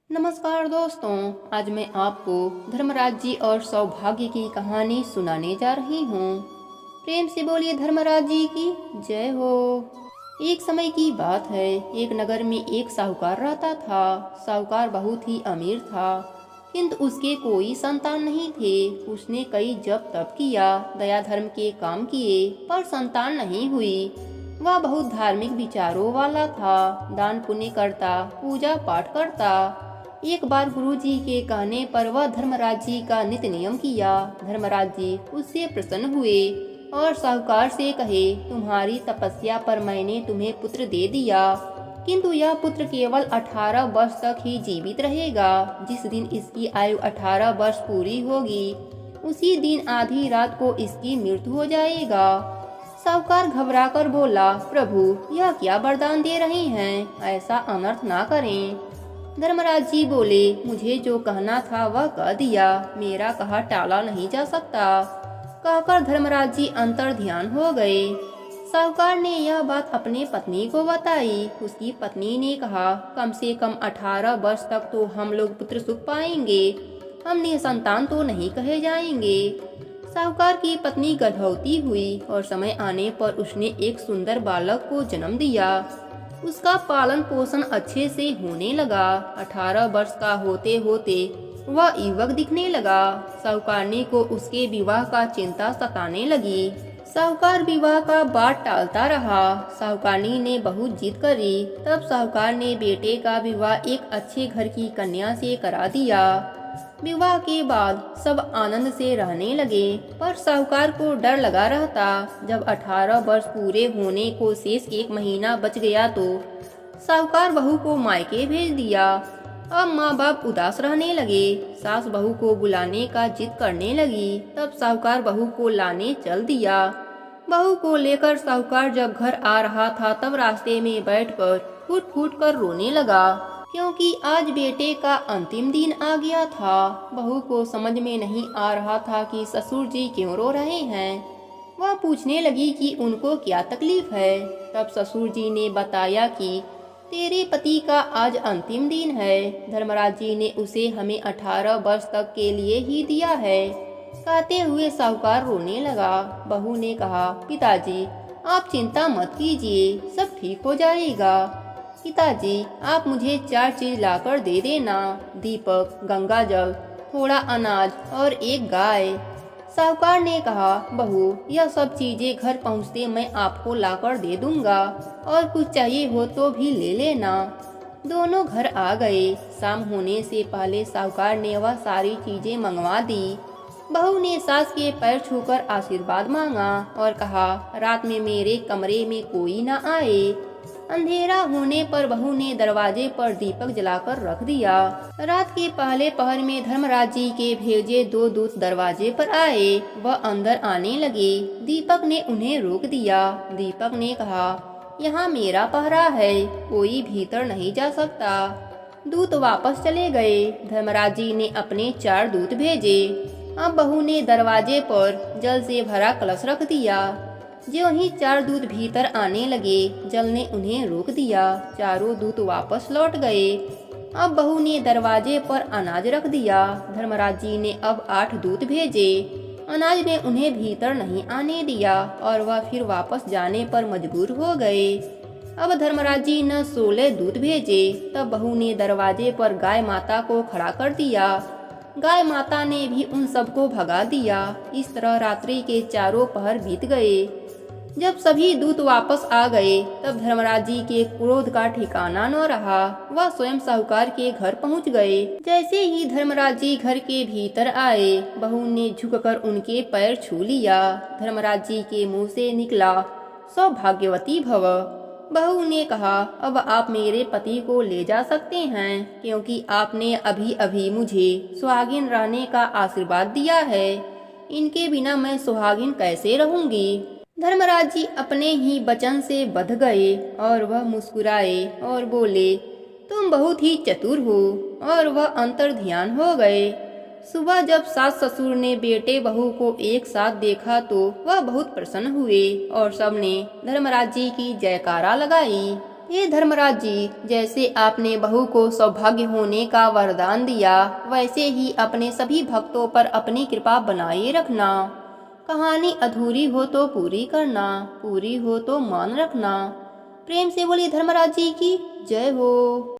नमस्कार दोस्तों, आज मैं आपको धर्मराज जी और सौभाग्य की कहानी सुनाने जा रही हूँ। प्रेम से बोलिए धर्मराज जी की जय हो। एक समय की बात है, एक नगर में एक साहूकार रहता था। साहूकार बहुत ही अमीर था, किंतु उसके कोई संतान नहीं थे। उसने कई जप तप किया, दया धर्म के काम किए, पर संतान नहीं हुई। वह बहुत धार्मिक विचारों वाला था, दान पुण्य करता, पूजा पाठ करता। एक बार गुरुजी के कहने पर वह धर्मराज जी का नित्य नियम किया। धर्मराज जी उससे प्रसन्न हुए और साहूकार से कहे, तुम्हारी तपस्या पर मैंने तुम्हें पुत्र दे दिया, किंतु यह पुत्र केवल 18 वर्ष तक ही जीवित रहेगा। जिस दिन इसकी आयु 18 वर्ष पूरी होगी, उसी दिन आधी रात को इसकी मृत्यु हो जाएगा। साहूकार घबराकर बोला, प्रभु यह क्या वरदान दे रहे हैं, ऐसा अनर्थ ना करें। धर्मराज जी बोले, मुझे जो कहना था वह कह दिया, मेरा कहा टाला नहीं जा सकता। कहकर धर्मराज जी अंतर ध्यान हो गए। साहूकार ने यह बात अपने पत्नी को बताई। उसकी पत्नी ने कहा, कम से कम 18 वर्ष तक तो हम लोग पुत्र सुख पाएंगे, हमने संतान तो नहीं कहे जाएंगे। साहूकार की पत्नी गर्भवती हुई और समय आने पर उसने एक सुंदर बालक को जन्म दिया। उसका पालन पोषण अच्छे से होने लगा। 18 वर्ष का होते होते वह युवक दिखने लगा। साहूकारनी को उसके विवाह का चिंता सताने लगी। साहूकार विवाह का बात टालता रहा। साहूकारनी ने बहुत जिद करी। तब साहूकार ने बेटे का विवाह एक अच्छे घर की कन्या से करा दिया। विवाह के बाद सब आनंद से रहने लगे, पर साहूकार को डर लगा रहता। जब 18 वर्ष पूरे होने को शेष एक महीना बच गया तो साहूकार बहू को मायके भेज दिया। अब माँ बाप उदास रहने लगे। सास बहू को बुलाने का जिद करने लगी। तब साहूकार बहू को लाने चल दिया। बहू को लेकर साहूकार जब घर आ रहा था, तब रास्ते में बैठकर फूट फूट कर रोने लगा, क्योंकि आज बेटे का अंतिम दिन आ गया था। बहू को समझ में नहीं आ रहा था कि ससुर जी क्यों रो रहे हैं। वह पूछने लगी कि उनको क्या तकलीफ है। तब ससुर जी ने बताया कि तेरे पति का आज अंतिम दिन है। धर्मराज जी ने उसे हमें 18 वर्ष तक के लिए ही दिया है। कहते हुए साहूकार रोने लगा। बहू ने कहा, पिताजी आप चिंता मत कीजिए, सब ठीक हो जाएगा। पिताजी आप मुझे 4 चीज लाकर दे देना, दीपक, गंगा जल, थोड़ा अनाज और एक गाय। साहूकार ने कहा, बहू यह सब चीजें घर पहुँचते मैं आपको लाकर दे दूंगा, और कुछ चाहिए हो तो भी ले लेना। दोनों घर आ गए। शाम होने से पहले साहूकार ने वह सारी चीजें मंगवा दी। बहू ने सास के पैर छूकर आशीर्वाद मांगा और कहा, रात में मेरे कमरे में कोई न आए। अंधेरा होने पर बहू ने दरवाजे पर दीपक जलाकर रख दिया। रात के पहले पहर में धर्मराज जी के भेजे 2 दूत दरवाजे पर आए। वह अंदर आने लगे। दीपक ने उन्हें रोक दिया। दीपक ने कहा, यहाँ मेरा पहरा है, कोई भीतर नहीं जा सकता। दूत वापस चले गए। धर्मराज जी ने अपने 4 दूत भेजे। अब बहू ने दरवाजे पर जल से भरा कलश रख दिया। जो ही 4 दूत भीतर आने लगे, जल ने उन्हें रोक दिया। चारों दूत वापस लौट गए। अब बहू ने दरवाजे पर अनाज रख दिया। धर्मराज जी ने अब 8 दूत भेजे। अनाज ने उन्हें भीतर नहीं आने दिया और वह फिर वापस जाने पर मजबूर हो गए। अब धर्मराज जी ने 16 दूत भेजे। तब बहू ने दरवाजे पर गाय माता को खड़ा कर दिया। गाय माता ने भी उन सबको भगा दिया। इस तरह रात्रि के 4 पहर बीत गए। जब सभी दूत वापस आ गए, तब धर्मराज जी के क्रोध का ठिकाना न रहा। वह स्वयं साहूकार के घर पहुंच गए। जैसे ही धर्मराज जी घर के भीतर आए, बहू ने झुककर उनके पैर छू लिया। धर्मराज जी के मुंह से निकला, सौभाग्यवती भव। बहू ने कहा, अब आप मेरे पति को ले जा सकते हैं, क्योंकि आपने अभी अभी मुझे सुहागिन रहने का आशीर्वाद दिया है। इनके बिना मैं सुहागिन कैसे रहूंगी। धर्मराज जी अपने ही वचन से बंध गए और वह मुस्कुराए और बोले, तुम बहुत ही चतुर हो, और वह अंतर ध्यान हो गए। सुबह जब सास ससुर ने बेटे बहू को एक साथ देखा तो वह बहुत प्रसन्न हुए और सबने धर्मराज जी की जयकारा लगाई। हे धर्मराज जी, जैसे आपने बहू को सौभाग्य होने का वरदान दिया, वैसे ही अपने सभी भक्तों पर अपनी कृपा बनाए रखना। कहानी अधूरी हो तो पूरी करना, पूरी हो तो मान रखना। प्रेम से बोलिए धर्मराज जी की जय हो।